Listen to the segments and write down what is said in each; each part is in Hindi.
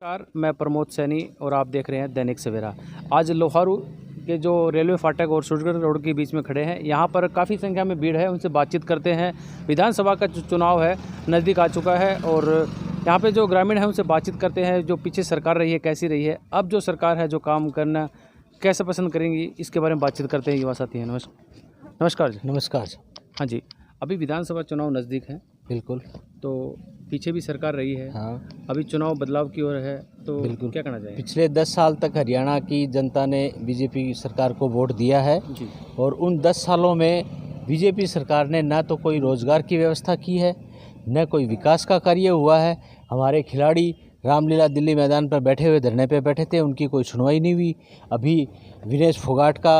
नमस्कार, मैं प्रमोद सैनी और आप देख रहे हैं दैनिक सवेरा। आज लोहारू के जो रेलवे फाटक और सूरजगढ़ रोड के बीच में खड़े हैं। यहाँ पर काफ़ी संख्या में भीड़ है, उनसे बातचीत करते हैं। विधानसभा का जो चुनाव है नज़दीक आ चुका है और यहाँ पे जो ग्रामीण हैं उनसे बातचीत करते हैं। जो पीछे सरकार रही है कैसी रही है, अब जो सरकार है जो काम करना कैसे पसंद करेंगी, इसके बारे में बातचीत करते हैं युवा साथी हैं। नमस्कार जी। नमस्कार। हाँ जी, अभी विधानसभा चुनाव नज़दीक है, बिल्कुल। तो पीछे भी सरकार रही है, हाँ, अभी चुनाव बदलाव की ओर है, तो बिल्कुल। क्या कहना चाहेंगे? पिछले 10 साल तक हरियाणा की जनता ने बीजेपी सरकार को वोट दिया है जी। और उन 10 सालों में बीजेपी सरकार ने ना तो कोई रोज़गार की व्यवस्था की है, न कोई विकास का कार्य हुआ है। हमारे खिलाड़ी रामलीला दिल्ली मैदान पर बैठे हुए धरने पे बैठे थे, उनकी कोई सुनवाई नहीं हुई। अभी विनेश फोगाट का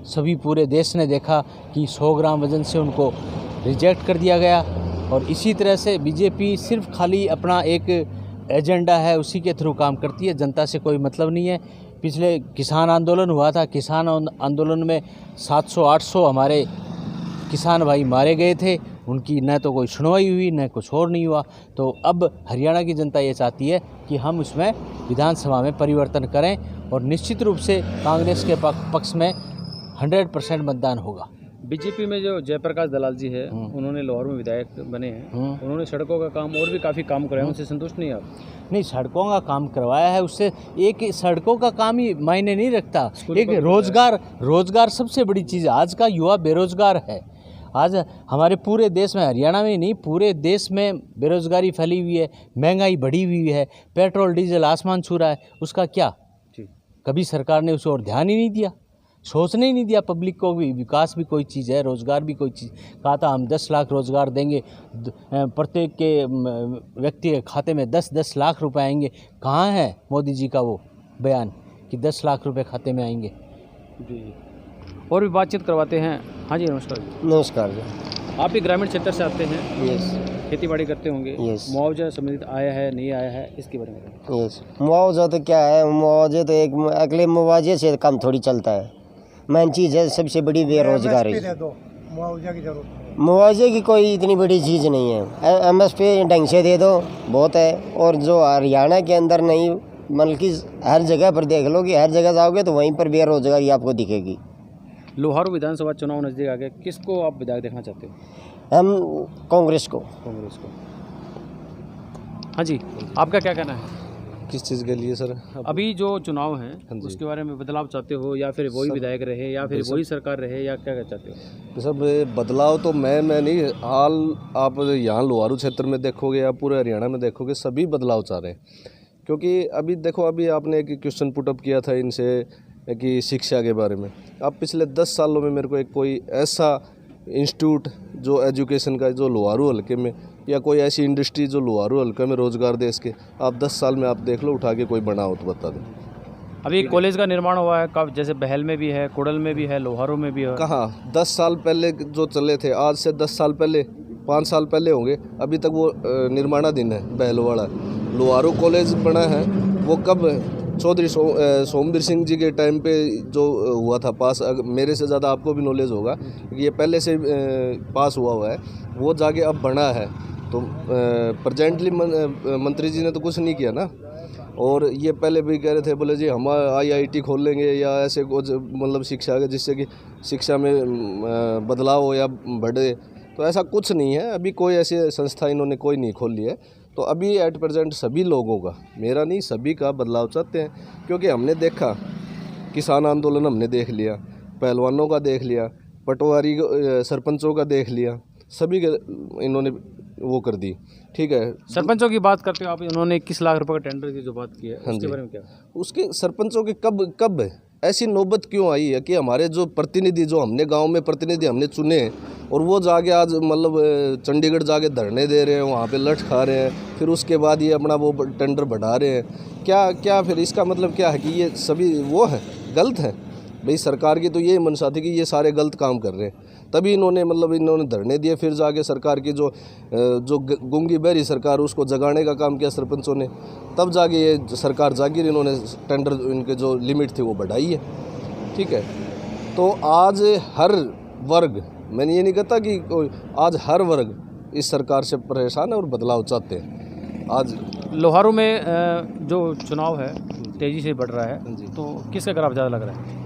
सभी पूरे देश ने देखा कि 100 ग्राम वजन से उनको रिजेक्ट कर दिया गया। और इसी तरह से बीजेपी सिर्फ खाली अपना एक एजेंडा है, उसी के थ्रू काम करती है, जनता से कोई मतलब नहीं है। पिछले किसान आंदोलन हुआ था, किसान आंदोलन में 700-800 हमारे किसान भाई मारे गए थे, उनकी न तो कोई सुनवाई हुई न कुछ और नहीं हुआ। तो अब हरियाणा की जनता ये चाहती है कि हम उसमें विधानसभा में परिवर्तन करें और निश्चित रूप से कांग्रेस के पक्ष में 100% मतदान होगा। बीजेपी में जो जयप्रकाश दलाल जी है, उन्होंने लाहौर में विधायक बने हैं, उन्होंने सड़कों का काम और भी काफ़ी काम कराया, उनसे संतुष्ट नहीं आप? नहीं, सड़कों का काम करवाया है, उससे एक सड़कों का काम ही मायने नहीं रखता। एक रोजगार सबसे बड़ी चीज़ है। आज का युवा बेरोजगार है। आज हमारे पूरे देश में, हरियाणा में ही नहीं पूरे देश में बेरोजगारी फैली हुई है, महंगाई बढ़ी हुई है, पेट्रोल डीजल आसमान छू रहा है। उसका क्या जी। कभी सरकार ने उस ओर ध्यान ही नहीं दिया, सोचने ही नहीं दिया। पब्लिक को भी विकास भी कोई चीज़ है, रोज़गार भी कोई चीज़। कहा था हम 10 लाख रोज़गार देंगे, प्रत्येक के व्यक्ति के खाते में 10-10 लाख रुपए आएंगे। कहाँ है मोदी जी का वो बयान कि 10 लाख रुपए खाते में आएंगे? जी, और भी बातचीत करवाते हैं। हाँ जी, नमस्कार। नमस्कार जी। आप भी ग्रामीण क्षेत्र से आते हैं, यस खेती बाड़ी करते होंगे। यस मुआवजा संबंधित आया है नहीं आया है, इसके बारे में बताएं। यस मुआवजा तो क्या है, मुआवजे तो एक अगले मुआवजे से काम थोड़ी चलता है। मेन चीज़ है सबसे बड़ी बेरोजगारी। मुआवजे की कोई इतनी बड़ी चीज़ नहीं है। MSP ढंग से दे दो बहुत है। और जो हरियाणा के अंदर नहीं, मतलब कि हर जगह पर देख लो कि हर जगह जाओगे तो वहीं पर बेरोजगारी आपको दिखेगी। लोहारू विधानसभा चुनाव नज़दीक आ गया, किसको आप विधायक देखना चाहते हो? हम कांग्रेस को। हाँ जी, आपका क्या कहना है? किस चीज़ के लिए सर? अभी जो चुनाव है उसके बारे में बदलाव चाहते हो, या फिर वही विधायक रहे, या फिर वही सरकार रहे, या क्या चाहते हो? सब बदलाव तो मैं नहीं, हाल आप यहाँ लोहारू क्षेत्र में देखोगे या पूरे हरियाणा में देखोगे, सभी बदलाव चाह रहे हैं। क्योंकि अभी देखो, अभी आपने एक क्वेश्चन पुटअप किया था इनसे कि शिक्षा के बारे में। अब पिछले 10 सालों में मेरे को एक कोई ऐसा इंस्टीट्यूट जो एजुकेशन का जो लोहारू हल्के में, या कोई ऐसी इंडस्ट्री जो लोहारू हल्के में रोज़गार दे इसके, आप 10 साल में आप देख लो, उठा के कोई बना हो तो बता दें। अभी कॉलेज का निर्माण हुआ है, कब? जैसे बहल में भी है, कुड़ल में भी है, लोहारू में भी है। कहाँ 10 साल पहले जो चले थे, आज से 10 साल पहले, 5 साल पहले होंगे, अभी तक वो निर्माणाधीन है। बहलवाड़ा लोहारू कॉलेज बना है, वो कब चौधरी सोमवीर सिंह जी के टाइम पे जो हुआ था पास। मेरे से ज़्यादा आपको भी नॉलेज होगा, ये पहले से पास हुआ है, वो जाके अब बना है। तो प्रेजेंटली मंत्री जी ने तो कुछ नहीं किया ना। और ये पहले भी कह रहे थे, बोले जी हम IIT खोल लेंगे या ऐसे कुछ, मतलब शिक्षा के, जिससे कि शिक्षा में बदलाव हो या बढ़े। तो ऐसा कुछ नहीं है, अभी कोई ऐसी संस्था इन्होंने कोई नहीं खोल ली है। तो अभी एट प्रेजेंट सभी लोगों का, मेरा नहीं सभी का बदलाव चाहते हैं। क्योंकि हमने देखा, किसान आंदोलन हमने देख लिया, पहलवानों का देख लिया, पटवारी सरपंचों का देख लिया, सभी के इन्होंने वो कर दी। ठीक है, सरपंचों की बात करते हो आप, इन्होंने 21 लाख रुपए का टेंडर की जो बात की है, उसके बारे में क्या? उसके सरपंचों के कब ऐसी नौबत क्यों आई है कि हमारे जो प्रतिनिधि, जो हमने गांव में प्रतिनिधि हमने चुने हैं, और वो जाके आज मतलब चंडीगढ़ जाके धरने दे रहे हैं, वहाँ पे लठ खा रहे हैं, फिर उसके बाद ये अपना वो टेंडर बढ़ा रहे हैं। क्या फिर इसका मतलब क्या है कि ये सभी वो है, गलत है? भाई सरकार की तो ये मंशा थी कि ये सारे गलत काम कर रहे हैं, तभी इन्होंने धरने दिए। फिर जाके सरकार की जो गूंगी बहरी सरकार, उसको जगाने का काम किया सरपंचों ने, तब जाके ये सरकार जागी, इन्होंने टेंडर इनके जो लिमिट थी वो बढ़ाई है। ठीक है, तो आज हर वर्ग, मैंने ये नहीं कहता कि आज हर वर्ग इस सरकार से परेशान है और बदलाव चाहते हैं। आज लोहारू में जो चुनाव है तेज़ी से बढ़ रहा है, जी। तो किसका ग्राफ ज़्यादा लग रहा है?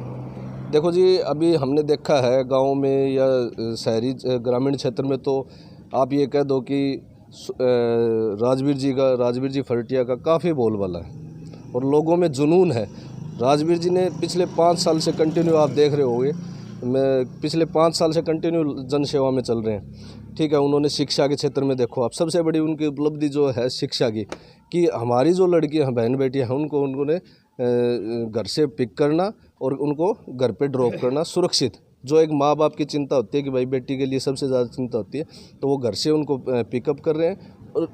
देखो जी, अभी हमने देखा है गांव में या शहरी ग्रामीण क्षेत्र में, तो आप ये कह दो कि राजवीर जी फरटिया का काफ़ी बोलबाला है और लोगों में जुनून है। राजवीर जी ने पिछले 5 साल से कंटिन्यू, आप देख रहे होंगे, पिछले 5 साल से कंटिन्यू जन सेवा में चल रहे हैं। ठीक है, उन्होंने शिक्षा के क्षेत्र में देखो, आप सबसे बड़ी उनकी उपलब्धि जो है शिक्षा की, कि हमारी जो लड़कियां बहन बेटियां हैं उन्होंने घर से पिक करना और उनको घर पे ड्रॉप करना सुरक्षित। जो एक माँ बाप की चिंता होती है कि भाई बेटी के लिए सबसे ज़्यादा चिंता होती है, तो वो घर से उनको पिकअप कर रहे हैं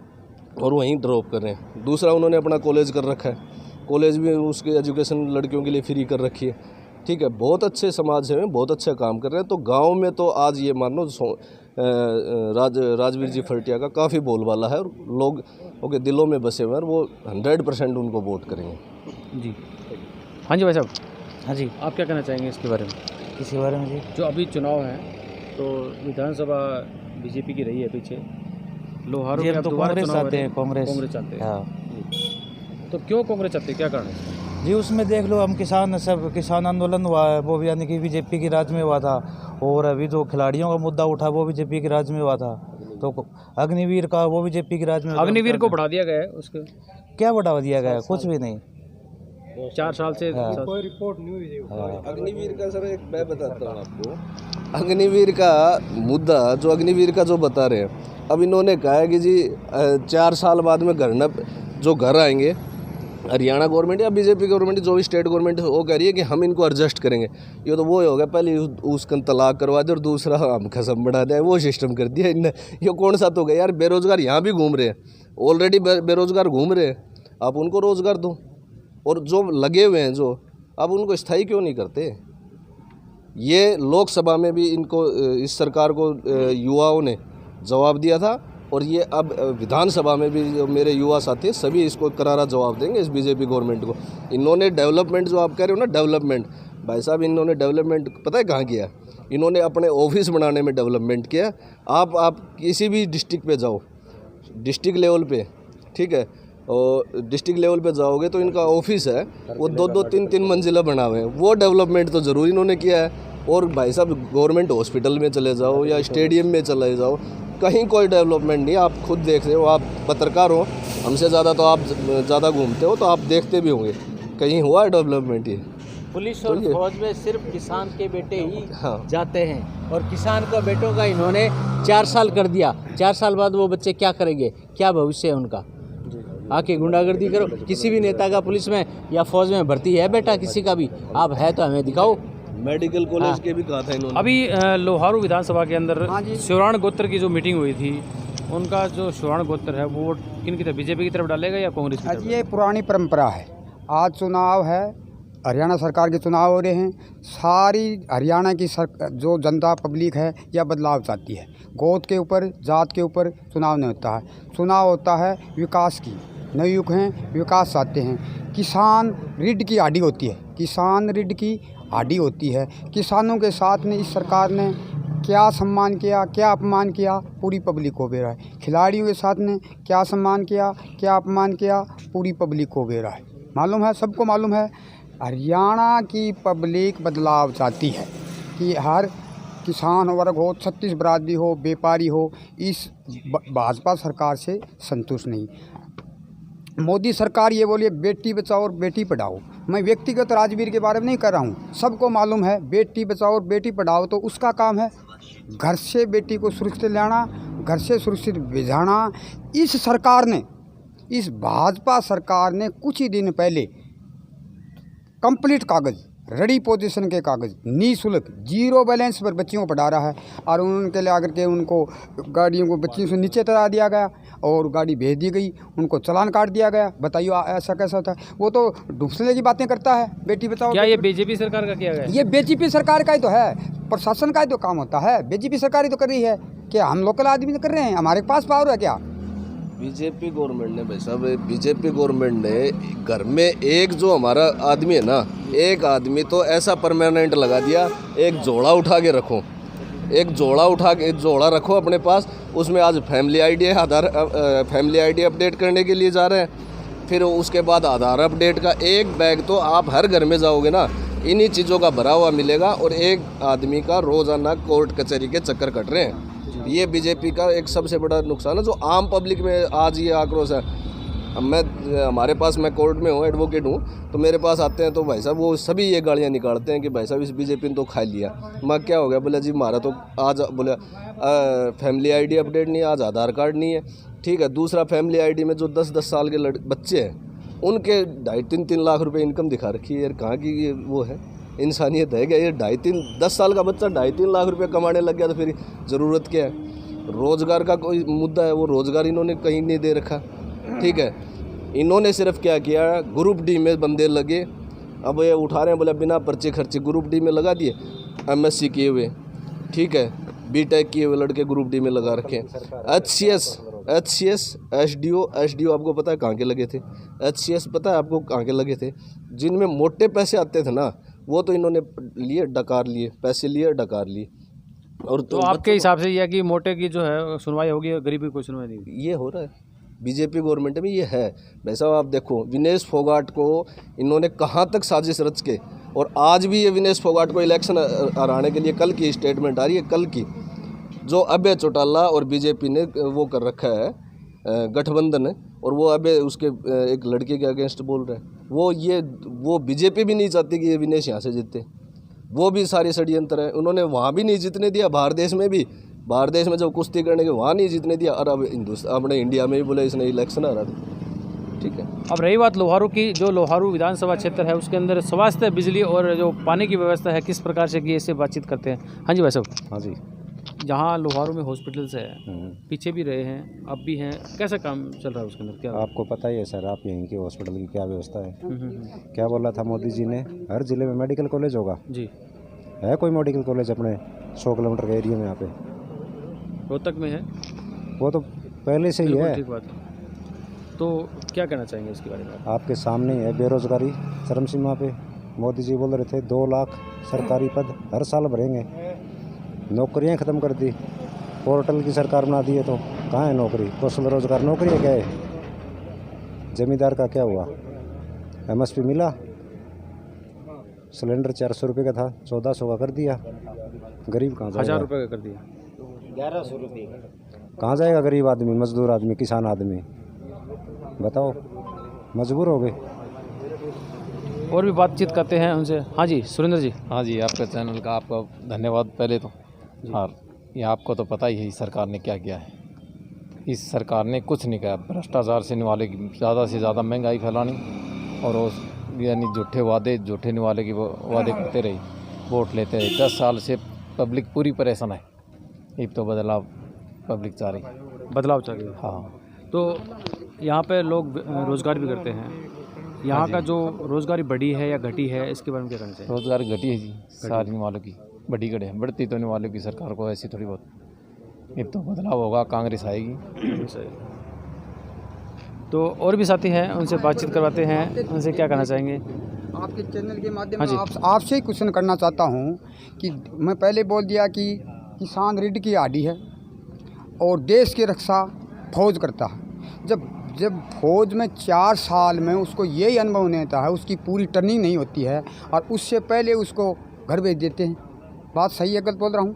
और वहीं ड्रॉप कर रहे हैं। दूसरा, उन्होंने अपना कॉलेज कर रखा है, कॉलेज भी उसकी एजुकेशन लड़कियों के लिए फ्री कर रखी है। ठीक है, बहुत अच्छे समाज सेवा में बहुत अच्छा काम कर रहे हैं। तो गांव में तो आज ये मानो राजवीर जी फरटिया का काफ़ी बोलबाला है और लोग उनके दिलों में बसे हुए हैं और वो 100% उनको वोट करेंगे। जी, हाँ जी भाई साहब, हाँ जी, आप क्या कहना चाहेंगे इसके बारे में? इसी बारे में जी, जो अभी चुनाव है तो विधानसभा बीजेपी की रही है पीछे, लोहारू जी, में अब अब तो दोबारा कांग्रेस चुनाव चाहते है, हैं, कांग्रेस चाहते हैं। हाँ तो क्यों कांग्रेस चाहते हैं, क्या कारण है? जी, उसमें देख लो, हम किसान आंदोलन हुआ है, वो भी यानी कि बीजेपी की राज में हुआ था, और अभी जो खिलाड़ियों का मुद्दा उठा वो बीजेपी की राज में हुआ था, तो अग्निवीर का वो बीजेपी की राज में। अग्निवीर को बढ़ा दिया गया है, उसके क्या बढ़ावा दिया गया? कुछ भी नहीं। 4 साल से कोई रिपोर्ट नहीं हुई। अग्निवीर का सर एक मैं बताता हूँ आपको। अग्निवीर का मुद्दा जो अग्निवीर का जो बता रहे हैं, अब इन्होंने कहा है कि जी 4 साल बाद में जो घर आएंगे, हरियाणा गवर्नमेंट या बीजेपी गवर्नमेंट जो भी स्टेट गवर्नमेंट वो कह रही है कि हम इनको एडजस्ट करेंगे। ये तो वो ही हो गया, पहले उसका तलाक करवा दे और दूसरा हम खसम बढ़ा दे, वो सिस्टम कर दिया इनने। ये कौन सा तो गया यार, बेरोजगार यहाँ भी घूम रहे हैं, ऑलरेडी बेरोजगार घूम रहे हैं, आप उनको रोजगार दो। और जो लगे हुए हैं जो, आप उनको स्थायी क्यों नहीं करते? ये लोकसभा में भी इनको, इस सरकार को युवाओं ने जवाब दिया था और ये अब विधानसभा में भी जो मेरे युवा साथी सभी इसको करारा जवाब देंगे इस बीजेपी गवर्नमेंट को। इन्होंने डेवलपमेंट जो आप कह रहे हो ना, डेवलपमेंट, भाई साहब इन्होंने डेवलपमेंट पता है कहाँ किया? इन्होंने अपने ऑफिस बनाने में डेवलपमेंट किया। आप किसी भी डिस्ट्रिक्ट पे जाओ, डिस्ट्रिक्ट लेवल पे, ठीक है, और डिस्ट्रिक्ट लेवल पे जाओगे तो इनका ऑफिस है वो 2-2, 3-3 मंजिला बना हुए हैं। वो डेवलपमेंट तो ज़रूर इन्होंने किया है। और भाई साहब गवर्नमेंट हॉस्पिटल में चले जाओ या स्टेडियम में चले जाओ, कहीं कोई डेवलपमेंट नहीं। आप खुद देख रहे हो, आप पत्रकार हो, हमसे ज़्यादा तो आप ज़्यादा घूमते हो, तो आप देखते भी होंगे कहीं हुआ है डेवलपमेंट। ये पुलिस और फौज में सिर्फ किसान के बेटे ही हाँ जाते हैं, और किसान का बेटों का इन्होंने 4 साल कर दिया। 4 साल बाद वो बच्चे क्या करेंगे? क्या भविष्य है उनका? आके गुंडागर्दी करो। किसी भी नेता का पुलिस में या फौज में भर्ती है बेटा किसी का भी? आप है तो हमें दिखाओ। मेडिकल कॉलेज के भी कहा था इन्होंने। अभी लोहारू विधानसभा के अंदर शिवराण गोत्र की जो मीटिंग हुई थी, उनका जो शिवराण गोत्र है वो किन की तरफ, बीजेपी की तरफ डालेगा या कांग्रेस की तरफ? ये पुरानी परंपरा है। आज चुनाव है, हरियाणा सरकार के चुनाव हो रहे हैं। सारी हरियाणा की जो जनता पब्लिक है यह बदलाव चाहती है। गोद के ऊपर, जात के ऊपर चुनाव नहीं होता है। चुनाव होता है विकास की। नवयुग हैं, विकास चाहते हैं। किसान रीढ़ की हड्डी होती है, किसान रीढ़ की हड्डी होती है। किसानों के साथ में इस सरकार ने क्या सम्मान किया, क्या अपमान किया, पूरी पब्लिक को बेरा है। खिलाड़ियों के साथ ने क्या सम्मान किया, क्या अपमान किया, पूरी पब्लिक को बेरा है। मालूम है, सबको मालूम है। हरियाणा की पब्लिक बदलाव चाहती है कि हर किसान वर्ग हो, छत्तीस बरादरी हो, व्यापारी हो, इस भाजपा सरकार से संतुष्ट नहीं। मोदी सरकार ये बोलिए बेटी बचाओ और बेटी पढ़ाओ। मैं व्यक्तिगत राजवीर के बारे में नहीं कर रहा हूँ, सबको मालूम है बेटी बचाओ और बेटी पढ़ाओ तो उसका काम है घर से बेटी को सुरक्षित लाना, घर से सुरक्षित भेजना। इस सरकार ने, इस भाजपा सरकार ने कुछ ही दिन पहले कंप्लीट कागज़, रेडी पोजीशन के कागज़, निःशुल्क 0 बैलेंस पर बच्चियों को पढ़ा रहा है। और उनके लिए आकर के उनको गाड़ियों को बच्चियों से नीचे तरा दिया गया और गाड़ी भेज दी गई, उनको चालान काट दिया गया। बताइए ऐसा कैसा होता है? वो तो डूबने की बातें करता है, बेटी बचाओ। क्या ये बीजेपी सरकार का किया गया? ये बीजेपी सरकार का ही तो है, प्रशासन का ही तो काम होता है। बीजेपी सरकार ही तो कर रही है, क्या हम लोकल आदमी तो कर रहे हैं? हमारे पास पावर है क्या? बीजेपी गवर्नमेंट ने, भाई साहब बीजेपी गवर्नमेंट ने घर में एक जो हमारा आदमी है ना, एक आदमी तो ऐसा परमानेंट लगा दिया, एक जोड़ा उठा के रखो, एक जोड़ा रखो अपने पास। उसमें आज फैमिली आईडी है, आधार फैमिली आईडी अपडेट करने के लिए जा रहे हैं। फिर उसके बाद आधार अपडेट का एक बैग तो आप हर घर में जाओगे ना, इन्हीं चीज़ों का भरा हुआ मिलेगा, और एक आदमी का रोज़ाना कोर्ट कचहरी के चक्कर कट रहे हैं। ये बीजेपी का एक सबसे बड़ा नुकसान है जो आम पब्लिक में आज ये आक्रोश है। अब हमारे पास, मैं कोर्ट में हूँ, एडवोकेट हूँ, तो मेरे पास आते हैं तो भाई साहब वो सभी ये गालियाँ निकालते हैं कि भाई साहब इस बीजेपी ने तो खा लिया। मैं क्या हो गया? बोला जी हमारा तो आज बोला फैमिली आईडी अपडेट नहीं है, आज आधार कार्ड नहीं है, ठीक है। दूसरा फैमिली आईडी में जो 10-10 साल के बच्चे हैं उनके 2.5-3 लाख रुपए इनकम दिखा रखी है। यार कहाँ की ये वो है, इंसानियत है क्या? ये 10 साल का बच्चा 2.5-3 लाख रुपए कमाने लग गया तो फिर ज़रूरत क्या है? रोज़गार का कोई मुद्दा है, वो रोज़गार इन्होंने कहीं नहीं दे रखा, ठीक है। इन्होंने सिर्फ क्या किया, ग्रुप डी में बंदे लगे, अब ये उठा रहे हैं, बोले बिना पर्चे खर्चे ग्रुप डी में लगा दिए। MSc किए हुए, ठीक है, BTech किए हुए लड़के ग्रुप डी में लगा रखे हैं। HCS SDO आपको पता है कहाँ के लगे थे? HCS पता है आपको कहाँ के लगे थे? जिनमें मोटे पैसे आते थे ना, वो तो इन्होंने लिए, डकार लिए, पैसे लिए, डकार लिए। और तो आपके हिसाब से यह कि मोटे की जो है सुनवाई होगी, गरीबी कोई सुनवाई नहीं होगी? ये हो रहा है बीजेपी गवर्नमेंट में, ये है। वैसा आप देखो, विनेश फोगाट को इन्होंने कहाँ तक साजिश रच के, और आज भी ये विनेश फोगाट को इलेक्शन हराने के लिए, कल की स्टेटमेंट आ रही है, कल की, जो अभय चौटाला और बीजेपी ने वो कर रखा है गठबंधन है, और वो अभय उसके एक लड़के के अगेंस्ट बोल रहे हैं। वो बीजेपी भी नहीं चाहती कि ये विनेश यहाँ से जीते, वो भी सारे षड्यंत्र है। उन्होंने वहाँ भी नहीं जीतने दिया, बाहर देश में भी, बाहर देश में जब कुश्ती करने के वहाँ नहीं जीतने दिया, और अब अपने इंडिया में भी बोले इसने इलेक्शन हरा दिया, ठीक है। अब रही बात लोहारू की, जो लोहारू विधानसभा क्षेत्र है उसके अंदर स्वास्थ्य, बिजली और जो पानी की व्यवस्था है किस प्रकार से की, इससे बातचीत करते हैं। हाँ जी भाई साहब। हाँ जी। जहाँ लोहारू में हॉस्पिटल्स है, पीछे भी रहे हैं, अब भी हैं, कैसा काम चल रहा है उसके अंदर? क्या आपको पता ही है सर, आप यहीं के हॉस्पिटल की क्या व्यवस्था है? क्या बोला था मोदी जी ने, हर ज़िले में मेडिकल कॉलेज होगा जी? है कोई मेडिकल कॉलेज अपने 100 किलोमीटर के एरिया में? यहाँ पे रोहतक में है, वो तो पहले से ही है। ठीक बात। तो क्या कहना चाहेंगे इसके बारे में? आपके सामने ही है, बेरोजगारी चरम सीमा पे। मोदी जी बोल रहे थे 2 लाख सरकारी पद हर साल भरेंगे, नौकरियां ख़त्म कर दी, पोर्टल की सरकार बना दी है, तो कहाँ है नौकरी? कौशल रोजगार नौकरी है क्या है? जमींदार का क्या हुआ? MSP मिला? सिलेंडर 400 रुपये का था, 1400 का कर दिया। गरीब कहाँ जाएगा? 1000 रुपये का कर दिया, 1100 रुपये। कहाँ जाएगा गरीब आदमी, मजदूर आदमी, किसान आदमी? बताओ, मजबूर हो गए। और भी बातचीत करते हैं उनसे। हाँ जी सुरेंद्र जी। हाँ जी, आपके चैनल का आपका धन्यवाद पहले तो। और ये आपको तो पता ही है इस सरकार ने क्या किया है। इस सरकार ने कुछ नहीं किया, भ्रष्टाचार से निवाले की, ज़्यादा से ज़्यादा महंगाई फैलानी, और उस यानी झूठे वादे, झूठे निवाले की वादे करते रही, वोट लेते रहे। 10 साल से पब्लिक पूरी परेशान है। अब तो बदलाव पब्लिक चाह रही, बदलाव चाह रही है। हाँ। तो यहाँ पे लोग रोज़गार भी करते हैं, यहाँ का जो रोज़गारी बढ़ी है या घटी है, इसके बारे में क्या कहना चाहिए? रोज़गार घटी है जी, सारे वालों की बड़ी घटे है, बढ़ती तो वालों की सरकार को ऐसी थोड़ी बहुत। अब तो बदलाव होगा, कांग्रेस आएगी। सही। तो और भी साथी हैं, उनसे बातचीत करवाते हैं, उनसे क्या कहना चाहेंगे? आपके चैनल के माध्यम हाँ में जी। आपसे ही क्वेश्चन करना चाहता हूँ कि मैं पहले बोल दिया कि किसान रीढ़ की हड्डी है और देश की रक्षा फौज करता है। जब फौज में 4 साल में उसको यही अनुभव नहीं होता है, उसकी पूरी ट्रेनिंग नहीं होती है, और उससे पहले उसको घर भेज देते हैं। बात सही है, गलत बोल रहा हूँ?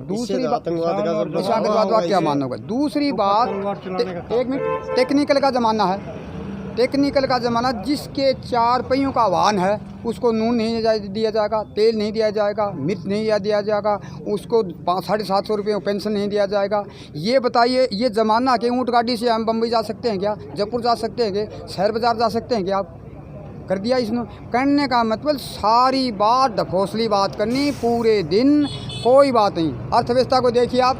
दूसरी बात, आतंकवाद का क्या मानोगे? दूसरी बात, एक मिनट, टेक्निकल का ज़माना है, टेक्निकल का ज़माना। जिसके 4 पहियों का वाहन है उसको नून नहीं दिया जाएगा, तेल नहीं दिया जाएगा, मिर्च नहीं दिया जाएगा, उसको 750 रुपये पेंशन नहीं दिया जाएगा। ये बताइए, ये ज़माना के ऊँट गाड़ी से हम बम्बई जा सकते हैं क्या? जयपुर जा सकते हैं क्या? शहर बाज़ार जा सकते हैं क्या? आप कर दिया इसने। करने का मतलब सारी बात ढकोसली बात करनी पूरे दिन, कोई बात नहीं। अर्थव्यवस्था को देखिए आप,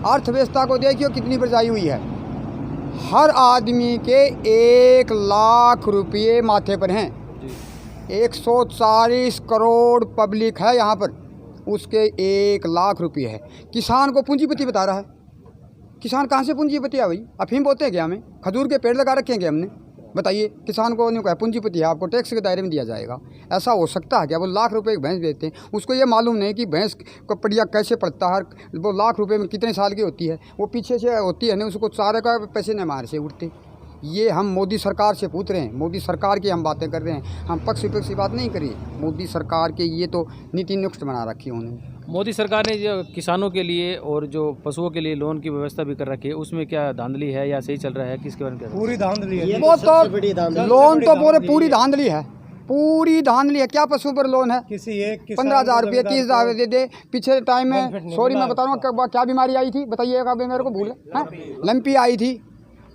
अर्थव्यवस्था को देखिए कितनी बचाई हुई है। हर आदमी के 1 लाख रुपये माथे पर हैं। 140 करोड़ पब्लिक है यहाँ पर, उसके 1 लाख रुपये है। किसान को पूंजीपति बता रहा है। किसान कहाँ से पूंजीपति है भाई? अफीम बोलते हैं क्या हमें? खजूर के पेड़ लगा रखे हैं क्या हमने? बताइए, किसान को नहीं कहा पूंजीपति है, आपको टैक्स के दायरे में दिया जाएगा। ऐसा हो सकता है क्या? वो लाख रुपए की भैंस बेचते हैं, उसको ये मालूम नहीं कि भैंस का पड़िया कैसे पड़ता है, वो लाख रुपए में कितने साल की होती है, वो पीछे से होती है ना, उसको चारे का पैसे न मार से उठते। ये हम मोदी सरकार से पूछ रहे हैं, मोदी सरकार की हम बातें कर रहे हैं, हम पक्ष विपक्ष की बात नहीं करिए। मोदी सरकार के ये तो नीति नुक्स बना रखी है उन्होंने। मोदी सरकार ने जो किसानों के लिए और जो पशुओं के लिए लोन की व्यवस्था भी कर रखी है, उसमें क्या धांधली है या सही चल रहा है, किसके बारे में क्या? पूरी धांधली है। वो तो लोन तो पूरी धांधली है, पूरी धांधली है। क्या पशु पर लोन है? किसी एक 15,000 रुपये 30,000 दे दे। पिछले टाइम में सॉरी मैं बता रहा हूँ क्या बीमारी आई थी बताइएगा, मेरे को भूल है। लंपी आई थी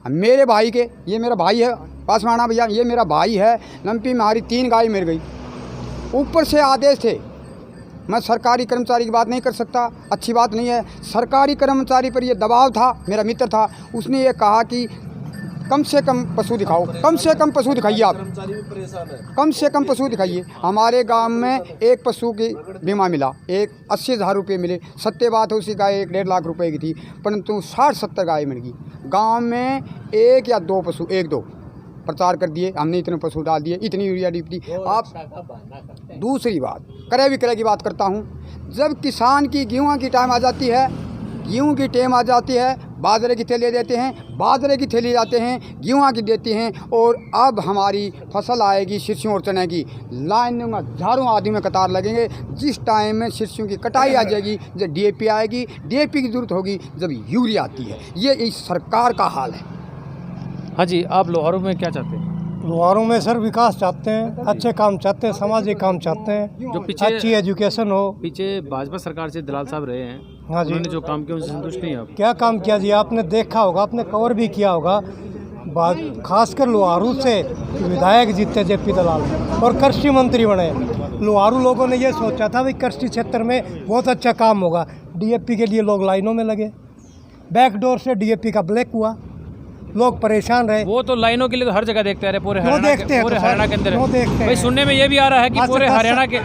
मेरे भाई के, ये मेरा भाई है पासवाना भैया, ये मेरा भाई है। लंपी में हमारी 3 गाय मर गई। ऊपर से आदेश थे, मैं सरकारी कर्मचारी की बात नहीं कर सकता, अच्छी बात नहीं है। सरकारी कर्मचारी पर ये दबाव था, मेरा मित्र था, उसने ये कहा कि कम से कम पशु दिखाओ, कम से कम पशु दिखाइए आप, कम से कम पशु दिखाइए। हमारे गांव में एक पशु की बीमा मिला, एक 80,000 रुपये मिले। सत्य बात है, उसी गाय 1.5 लाख रुपए की थी, परंतु 60-70 गाय मिल गई। गांव में 1 या 2 पशु, 1-2 प्रचार कर दिए, हमने इतने पशु डाल दिए, इतनी यूरिया डी आप। दूसरी बात क्रय विक्रय की बात करता हूँ, जब किसान की गेहूँ की टाइम आ जाती है, गेहूँ की टाइम आ जाती है, बाजरे की थैली देते हैं, बाजरे की थैली जाते हैं, गेहूँ की देते हैं। और अब हमारी फसल आएगी सरसों और चने की, लाइन में हज़ारों आदमी में कतार लगेंगे। जिस टाइम में सरसों की कटाई आ जाएगी, जब DAP आएगी, DAP की ज़रूरत होगी, जब यूरिया आती है। ये इस सरकार का हाल है। हाँ जी, आप लोहारू में क्या चाहते हैं? लोहारों में सर विकास चाहते हैं, अच्छे काम चाहते हैं, सामाजिक काम चाहते हैं, जो पीछे अच्छी एजुकेशन हो। पीछे भाजपा सरकार से दलाल साहब रहे हैं, हाँ जी, उन्होंने जो काम किया उनसे संतुष्ट नहीं है आप? क्या काम किया जी, आपने देखा होगा, आपने कवर भी किया होगा। बात खासकर लोहारू से विधायक जीते JP दलाल और कृषि मंत्री बने। लोहारू लोगों ने ये सोचा था भाई कृषि क्षेत्र में बहुत अच्छा काम होगा, DAP के लिए लोग लाइनों में लगे, बैकडोर से DAP का ब्लैक हुआ, लोग परेशान रहे। वो तो लाइनों के लिए तो हर जगह देखते रहे, पूरे हरियाणा के अंदर देखते हैं। भाई सुनने में ये भी आ रहा है कि पूरे हरियाणा के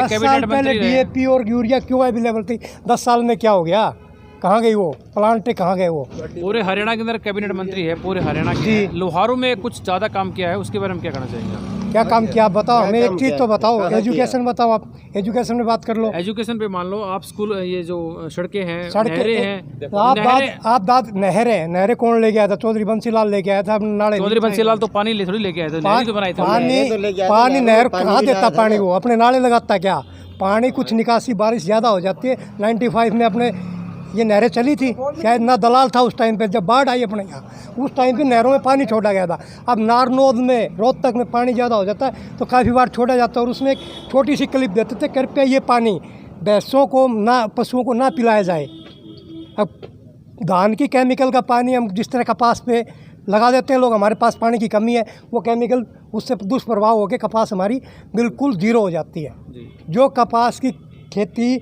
कैबिनेट मंत्री DAP और यूरिया क्यों अवेलेबल थी? 10 साल में क्या हो गया? कहाँ गई वो प्लांट, कहाँ गए वो? पूरे हरियाणा के अंदर कैबिनेट मंत्री है, पूरे हरियाणा के। लोहारू में कुछ ज़्यादा काम किया है, उसके बारे में क्या कहना चाहेंगे? क्या काम किया आप बताओ, हमें एक चीज़ तो बताओ। एजुकेशन बताओ, आप एजुकेशन में बात कर लो। एजुकेशन पे मान लो आप स्कूल, ये जो सड़कें हैं, नहरें हैं, नहरें कौन लेके आया था? चौधरी बंसीलाल लेके आया था नाले। चौधरी बंसीलाल तो पानी थोड़ी लेके आए थे, नहर तो बनाई थी। पानी नहर कहाँ देता पानी? वो अपने नाले लगाता क्या? पानी कुछ निकासी बारिश ज़्यादा हो जाती है। 95 में अपने ये नहरें चली थी, शायद ना दलाल था उस टाइम पे, जब बाढ़ आई अपने यहाँ, उस टाइम पे नहरों में पानी छोड़ा गया था। अब नारनौद में, रोहतक में पानी ज़्यादा हो जाता है तो काफ़ी बार छोड़ा जाता है, और उसमें एक छोटी सी क्लिप देते थे, कृपया ये पानी भैंसों को ना, पशुओं को ना पिलाया जाए। अब धान की केमिकल का पानी हम जिस तरह कपास पे लगा देते हैं लोग, हमारे पास पानी की कमी है, वो केमिकल उससे दुष्प्रभाव होकर कपास हमारी बिल्कुल ज़ीरो हो जाती है। जो कपास की खेती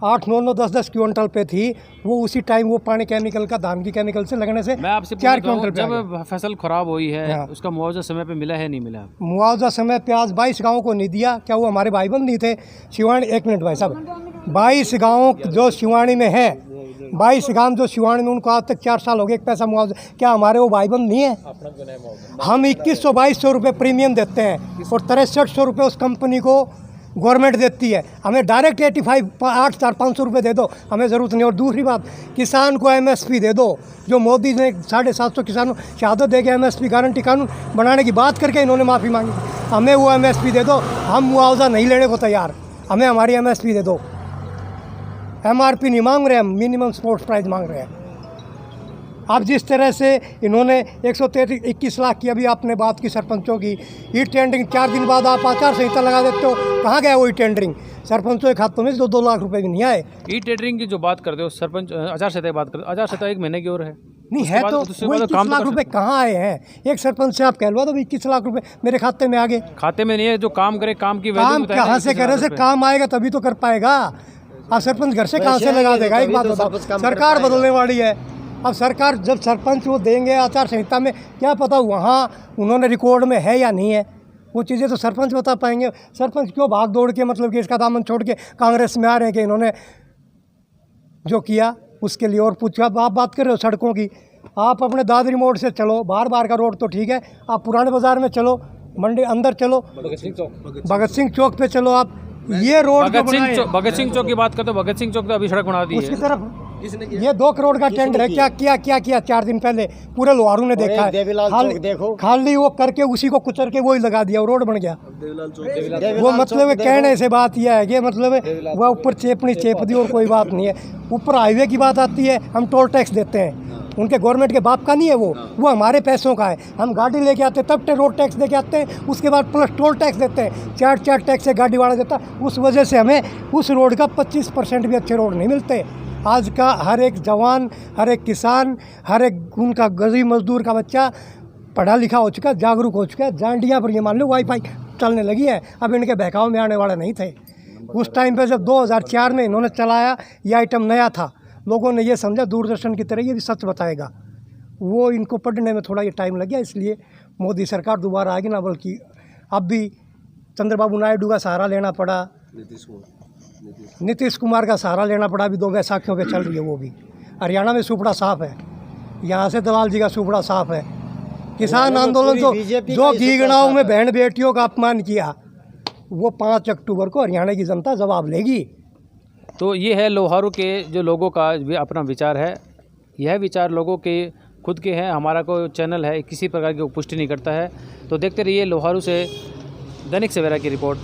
8-9, 10-10 क्विंटल पे थी, वो उसी टाइम वो पानी केमिकल का, धान की केमिकल से लगने से मैं आपसे 4 क्विंटल पे। जब फसल खराब हुई है, उसका मुआवजा समय पे मिला है, नहीं मिला? मुआवजा समय पे आज 22 गाँव को नहीं दिया। क्या वो हमारे भाईबंद नहीं थे? शिवानी, 1 मिनट भाई साहब, 22 गाँव जो शिवानी में है, 22 गांव जो शिवानी में, उनको आज तक 4 साल हो गए, एक पैसा मुआवजा। क्या हमारे वो भाईबंद नहीं है? हम 2100-2200 रुपये प्रीमियम देते हैं और 6300 रुपये उस कंपनी को गवर्नमेंट देती है। हमें डायरेक्ट 8,500 रुपये दे दो, हमें ज़रूरत नहीं। और दूसरी बात, किसान को MSP दे दो। जो मोदी ने 750 किसानों शहादत दे के MSP गारंटी कानून बनाने की बात करके इन्होंने माफ़ी मांगी, हमें वो MSP दे दो। हम मुआवजा नहीं लेने को तैयार, हमें हमारी MSP दे दो। MRP नहीं मांग रहे, हम मिनिमम सपोर्ट प्राइस मांग रहे हैं। अब जिस तरह से इन्होंने 121 लाख की, अभी आपने बात की सरपंचों की, ई टेंडरिंग 4 दिन बाद आप आचार संहिता लगा देते हो, कहाँ गया वो ई टेंडरिंग? सरपंचों के खातों में 2-2 लाख रुपए भी नहीं आए। ई टेंडरिंग की जो बात करते हो, सरपंच आचार संहिता की बात करते हो, आचार संहिता 1 महीने की और है, नहीं है तो वो 21 लाख रुपए कहाँ आए हैं? एक सरपंच से आप कहलवा दो 21 लाख रुपए मेरे खाते में आ गए। खाते में नहीं है, जो काम करे काम की काम कहाँ से करे? से काम आएगा तभी तो कर पाएगा। अब सरपंच घर से कहाँ से लगा देगा? एक बात बताओ, सरकार बदलने वाली है। अब सरकार जब सरपंच वो देंगे आचार संहिता में, क्या पता वहाँ उन्होंने रिकॉर्ड में है या नहीं है, वो चीज़ें तो सरपंच बता पाएंगे। सरपंच क्यों भाग दौड़ के, मतलब कि इसका दामन छोड़ के कांग्रेस में आ रहे हैं कि इन्होंने जो किया उसके लिए। और पूछा, आप बात कर रहे हो सड़कों की, आप अपने दादरी मोड़ से चलो, बार का रोड तो ठीक है, आप पुराने बाज़ार में चलो, मंडी अंदर चलो, भगत सिंह चौक पे चलो, आप ये रोड भगत सिंह चौक की बात करते हो, भगत सिंह चौक तो अभी सड़क बना दी है, उसकी तरफ ये 2 करोड़ का टेंडर है। क्या किया 4 दिन पहले पूरे लोहारू ने देखा है। खाली वो करके उसी को कुचर के वो ही लगा दिया, रोड बन गया। वो मतलब कहने से बात यह है कि मतलब वह ऊपर चेप दी और कोई बात नहीं है। ऊपर हाईवे की बात आती है, हम टोल टैक्स देते हैं, उनके गवर्नमेंट के बाप का नहीं है वो हमारे पैसों का है। हम गाड़ी लेके आते हैं तब रोड टैक्स देके आते हैं, उसके बाद प्लस टोल टैक्स देते हैं। 4 टैक्स से गाड़ी वाला देता, उस वजह से हमें उस रोड का 25% भी अच्छे रोड नहीं मिलते। आज का हर एक जवान, हर एक किसान, हर एक उनका गरीब मजदूर का बच्चा पढ़ा लिखा हो चुका है, जागरूक हो चुका है। जांडिया पर ये मान लो वाईफाई चलने लगी है। अब इनके बहकाव में आने वाले नहीं थे। उस टाइम पे जब 2004 में इन्होंने चलाया, ये आइटम नया था, लोगों ने ये समझा दूरदर्शन की तरह ये भी सच बताएगा। वो इनको पढ़ने में थोड़ा ये टाइम लग गया, इसलिए मोदी सरकार दोबारा आएगी ना, बल्कि अब भी चंद्रबाबू नायडू का सहारा लेना पड़ा, नीतीश कुमार का सहारा लेना पड़ा। अभी 2 बैसाखियों पे चल रही है वो भी। हरियाणा में सुपड़ा साफ है, यहाँ से दलाल जी का सुपड़ा साफ है। किसान आंदोलन जो गीगड़ाओं में बहन बेटियों का अपमान किया, वो 5 अक्टूबर को हरियाणा की जनता जवाब लेगी। तो ये है लोहारू के जो लोगों का अपना विचार है। यह विचार लोगों के खुद के हैं। हमारा कोई चैनल है किसी प्रकार की पुष्टि नहीं करता है। तो देखते रहिए लोहारू से दैनिक सवेरा की रिपोर्ट।